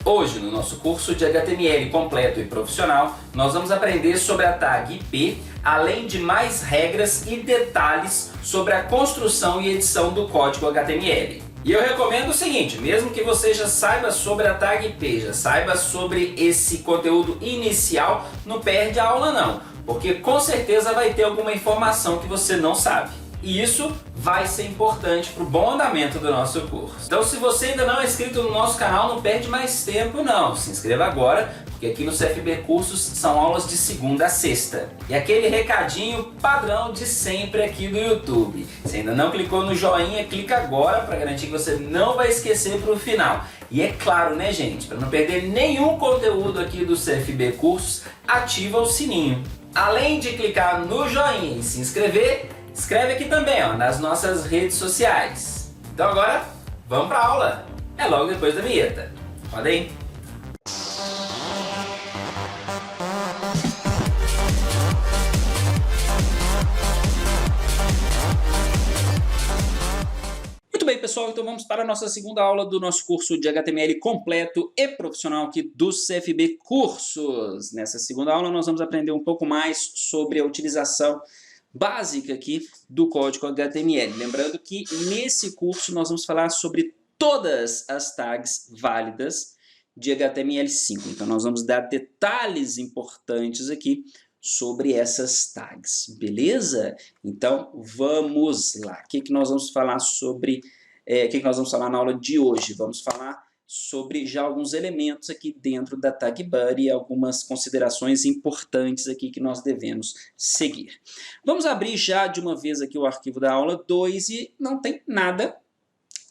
Hoje, no nosso curso de HTML completo e profissional, nós vamos aprender sobre a tag IP, além de mais regras e detalhes sobre a construção e edição do código HTML. E eu recomendo o seguinte, mesmo que você já saiba sobre a tag IP, já saiba sobre esse conteúdo inicial, não perde a aula não, porque com certeza vai ter alguma informação que você não sabe. E isso vai ser importante para o bom andamento do nosso curso. Então, se você ainda não é inscrito no nosso canal, não perde mais tempo não. Se inscreva agora, porque aqui no CFB Cursos são aulas de segunda a sexta. E aquele recadinho padrão de sempre aqui do YouTube. Se ainda não clicou no joinha, clica agora para garantir que você não vai esquecer para o final. E é claro, né, gente, para não perder nenhum conteúdo aqui do CFB Cursos, ativa o sininho. Além de clicar no joinha e se inscrever, escreve aqui também, ó, nas nossas redes sociais. Então agora, vamos para a aula. É logo depois da vinheta. Roda aí. Muito bem, pessoal, então vamos para a nossa segunda aula do nosso curso de HTML completo e profissional aqui do CFB Cursos. Nessa segunda aula nós vamos aprender um pouco mais sobre a utilização básica aqui do código HTML. Lembrando que nesse curso nós vamos falar sobre todas as tags válidas de HTML5. Então nós vamos dar detalhes importantes aqui sobre essas tags, beleza? Então vamos lá. O que nós vamos falar sobre, o que nós vamos falar na aula de hoje? Vamos falar sobre já alguns elementos aqui dentro da tag body, algumas considerações importantes aqui que nós devemos seguir. Vamos abrir já de uma vez aqui o arquivo da aula 2 e não tem nada,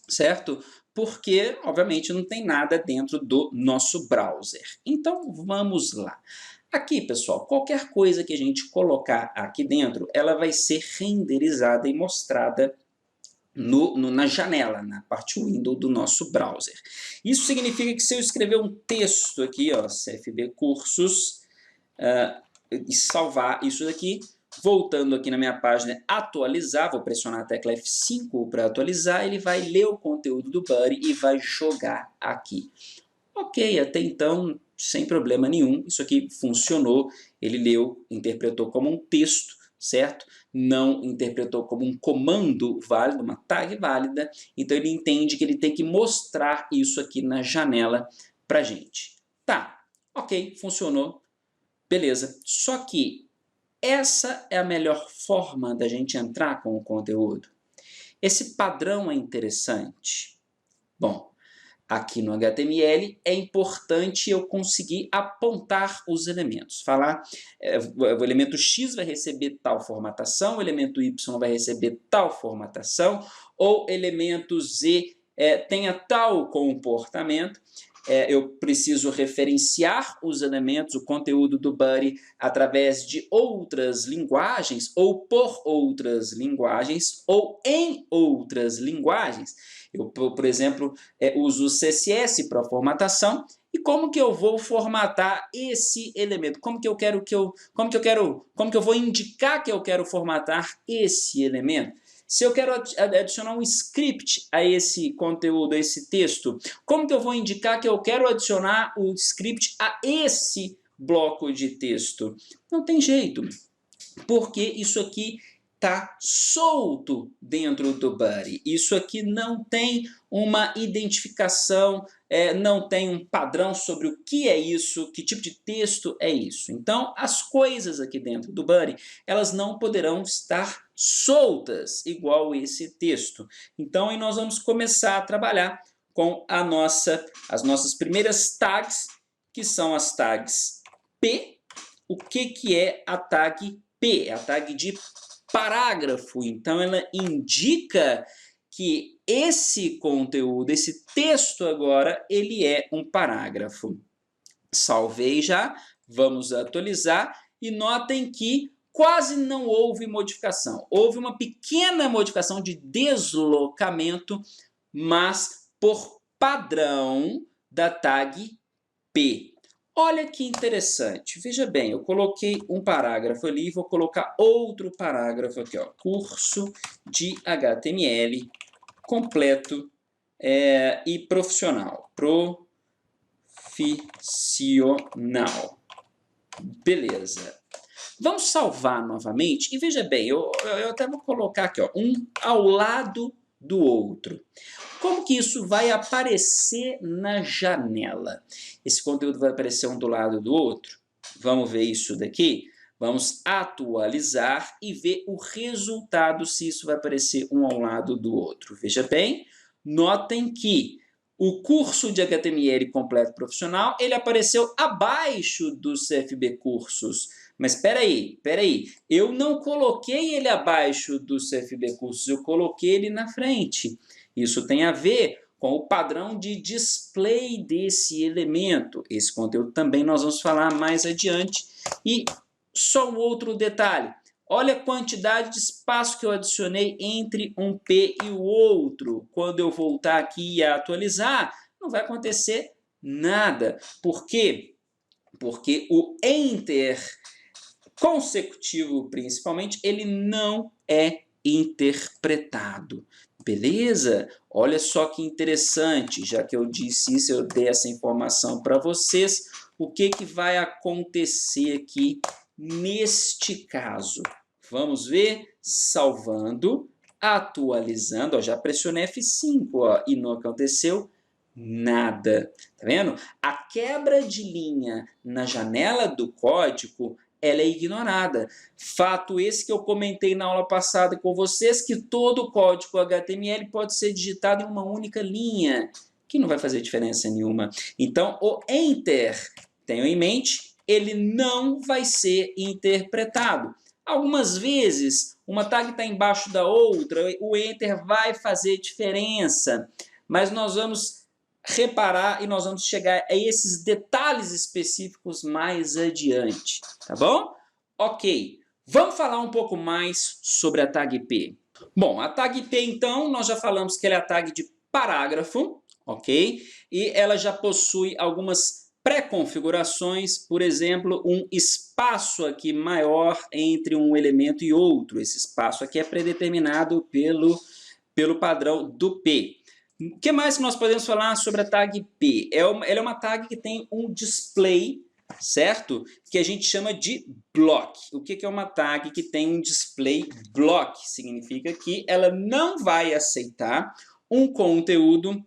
certo? Porque, obviamente, não tem nada dentro do nosso browser. Então, vamos lá. Aqui, pessoal, qualquer coisa que a gente colocar aqui dentro, ela vai ser renderizada e mostrada na janela, na parte window do nosso browser. Isso significa que se eu escrever um texto aqui, ó, CFB Cursos, e salvar isso daqui, voltando aqui na minha página, atualizar, vou pressionar a tecla F5 para atualizar, ele vai ler o conteúdo do body e vai jogar aqui. Ok, até então, sem problema nenhum, isso aqui funcionou, ele leu, interpretou como um texto, certo? Não interpretou como um comando válido, uma tag válida, então ele entende que ele tem que mostrar isso aqui na janela pra gente. Tá, ok, funcionou, beleza. Só que essa é a melhor forma da gente entrar com o conteúdo. Esse padrão é interessante. Bom, aqui no HTML é importante eu conseguir apontar os elementos. Falar, o elemento X vai receber tal formatação, o elemento Y vai receber tal formatação, ou elemento Z tenha tal comportamento. Eu preciso referenciar os elementos, o conteúdo do body através de outras linguagens, ou por outras linguagens, ou em outras linguagens. Eu, por exemplo, uso o CSS para formatação. E como que eu vou formatar esse elemento? Como que eu vou indicar que eu quero formatar esse elemento? Se eu quero adicionar um script a esse conteúdo, a esse texto, como que eu vou indicar que eu quero adicionar o script a esse bloco de texto? Não tem jeito, porque isso aqui está solto dentro do body. Isso aqui não tem uma identificação, não tem um padrão sobre o que é isso, que tipo de texto é isso. Então, as coisas aqui dentro do body, elas não poderão estar soltas, igual esse texto. Então, aí nós vamos começar a trabalhar com as nossas primeiras tags, que são as tags P. O que é a tag P? A tag de parágrafo. Então, ela indica que esse conteúdo, esse texto agora, ele é um parágrafo. Salvei já, vamos atualizar e notem que quase não houve modificação. Houve uma pequena modificação de deslocamento, mas por padrão da tag P. Olha que interessante, veja bem, eu coloquei um parágrafo ali, vou colocar outro parágrafo aqui, ó, curso de HTML completo e profissional. profissional. Beleza. Vamos salvar novamente e veja bem, eu até vou colocar aqui, ó, um ao lado do outro. Como que isso vai aparecer na janela? Esse conteúdo vai aparecer um do lado do outro? Vamos ver isso daqui? Vamos atualizar e ver o resultado se isso vai aparecer um ao lado do outro. Veja bem, notem que o curso de HTML completo profissional, ele apareceu abaixo do CFB Cursos. Mas espera aí, eu não coloquei ele abaixo do CFB Cursos, eu coloquei ele na frente. Isso tem a ver com o padrão de display desse elemento. Esse conteúdo também nós vamos falar mais adiante. E só um outro detalhe. Olha a quantidade de espaço que eu adicionei entre um P e o outro. Quando eu voltar aqui e atualizar, não vai acontecer nada. Por quê? Porque o Enter consecutivo, principalmente, ele não é interpretado. Beleza? Olha só que interessante, já que eu disse isso, eu dei essa informação para vocês, o que vai acontecer aqui neste caso? Vamos ver, salvando, atualizando, ó, já pressionei F5, ó, e não aconteceu nada. Tá vendo? A quebra de linha na janela do código, ela é ignorada. Fato esse que eu comentei na aula passada com vocês, que todo o código HTML pode ser digitado em uma única linha, que não vai fazer diferença nenhuma. Então, o Enter, tenham em mente, ele não vai ser interpretado. Algumas vezes, uma tag está embaixo da outra, o Enter vai fazer diferença, mas nós vamos reparar e nós vamos chegar a esses detalhes específicos mais adiante, tá bom? Ok, vamos falar um pouco mais sobre a tag P. Bom, a tag P, então, nós já falamos que ela é a tag de parágrafo, ok? E ela já possui algumas pré-configurações, por exemplo, um espaço aqui maior entre um elemento e outro. Esse espaço aqui é predeterminado pelo padrão do P. O que mais que nós podemos falar sobre a tag P? Ela é uma tag que tem um display, certo? Que a gente chama de block. O que é uma tag que tem um display block? Significa que ela não vai aceitar um conteúdo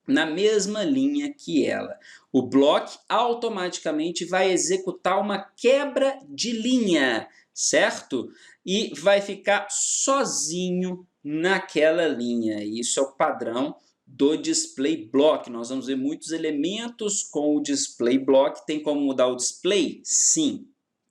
na mesma linha que ela. O block automaticamente vai executar uma quebra de linha, certo? E vai ficar sozinho naquela linha. Isso é o padrão do display block. Nós vamos ver muitos elementos com o display block. Tem como mudar o display? Sim,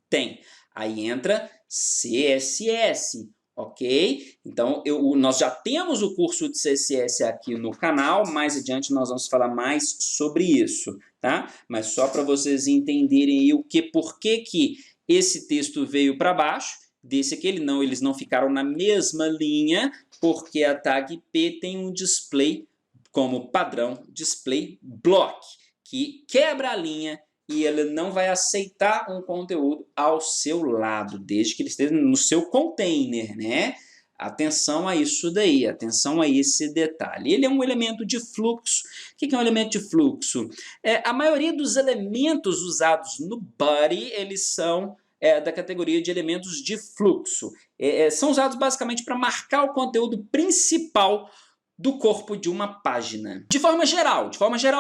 tem. Aí entra CSS. Ok? Então, nós já temos o curso de CSS aqui no canal, mais adiante nós vamos falar mais sobre isso, tá? Mas só para vocês entenderem aí por que esse texto veio para baixo, desse aqui eles não ficaram na mesma linha, porque a tag P tem um display como padrão display block, que quebra a linha e ele não vai aceitar um conteúdo ao seu lado, desde que ele esteja no seu container, né? Atenção a isso daí, atenção a esse detalhe. Ele é um elemento de fluxo. O que é um elemento de fluxo? A maioria dos elementos usados no body, eles são da categoria de elementos de fluxo. São usados basicamente para marcar o conteúdo principal do corpo de uma página. De forma geral,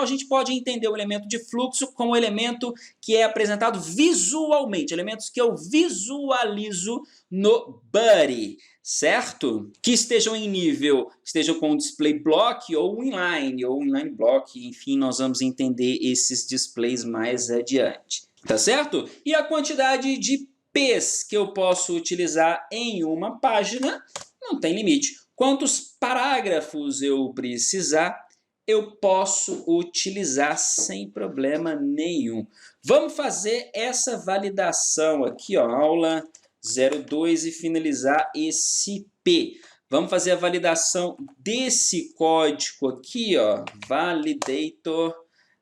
a gente pode entender o elemento de fluxo como um elemento que é apresentado visualmente, elementos que eu visualizo no body, certo? Que estejam em nível, estejam com display block ou inline block, enfim, nós vamos entender esses displays mais adiante. Tá certo? E a quantidade de P's que eu posso utilizar em uma página não tem limite. Quantos parágrafos eu precisar, eu posso utilizar sem problema nenhum. Vamos fazer essa validação aqui, ó, aula 02 e finalizar esse P. Vamos fazer a validação desse código aqui, ó, validator,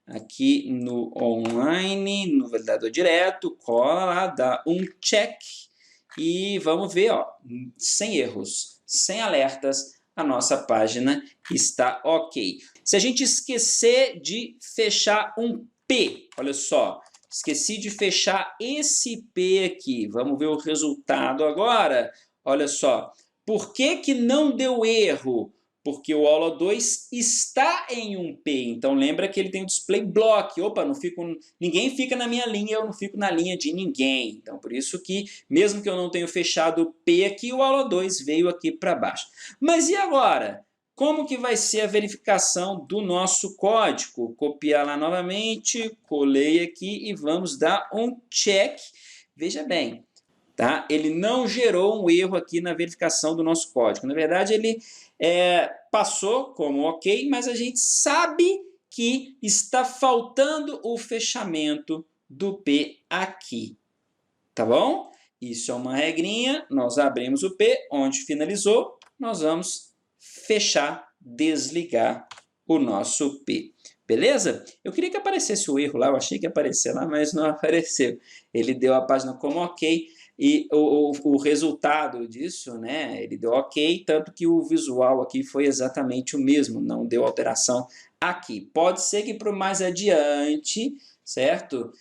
aqui no online, no validador direto, cola lá, dá um check e vamos ver, ó, sem erros. Sem alertas, a nossa página está ok. Se a gente esquecer de fechar um P. Olha só, esqueci de fechar esse P aqui. Vamos ver o resultado agora. Olha só, por que que não deu erro? Porque o aula 2 está em um P. Então lembra que ele tem o display block. Opa, ninguém fica na minha linha, eu não fico na linha de ninguém. Então por isso que, mesmo que eu não tenha fechado o P aqui, o aula 2 veio aqui para baixo. Mas e agora? Como que vai ser a verificação do nosso código? Copiar lá novamente, colei aqui e vamos dar um check. Veja bem, tá? Ele não gerou um erro aqui na verificação do nosso código. Na verdade, ele passou como ok, mas a gente sabe que está faltando o fechamento do P aqui. Tá bom? Isso é uma regrinha. Nós abrimos o P, onde finalizou, nós vamos fechar, desligar o nosso P. Beleza? Eu queria que aparecesse o erro lá, eu achei que ia aparecer lá, mas não apareceu. Ele deu a página como ok, e o resultado disso, né, ele deu ok, tanto que o visual aqui foi exatamente o mesmo, não deu alteração aqui. Pode ser que para mais adiante, certo?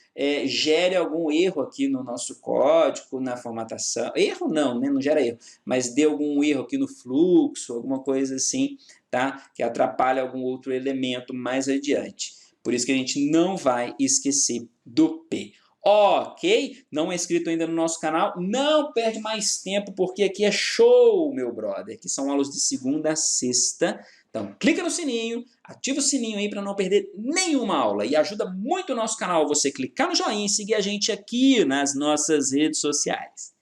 Gere algum erro aqui no nosso código, na formatação. Erro não, né? Não gera erro, mas dê algum erro aqui no fluxo, alguma coisa assim, tá? Que atrapalhe algum outro elemento mais adiante. Por isso que a gente não vai esquecer do P. Ok? Não é inscrito ainda no nosso canal? Não perde mais tempo, porque aqui é show, meu brother. Aqui são aulas de segunda a sexta. Então, clica no sininho, ativa o sininho aí para não perder nenhuma aula. E ajuda muito o nosso canal você clicar no joinha e seguir a gente aqui nas nossas redes sociais.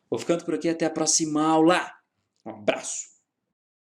Vou ficando por aqui, até a próxima aula. Um abraço.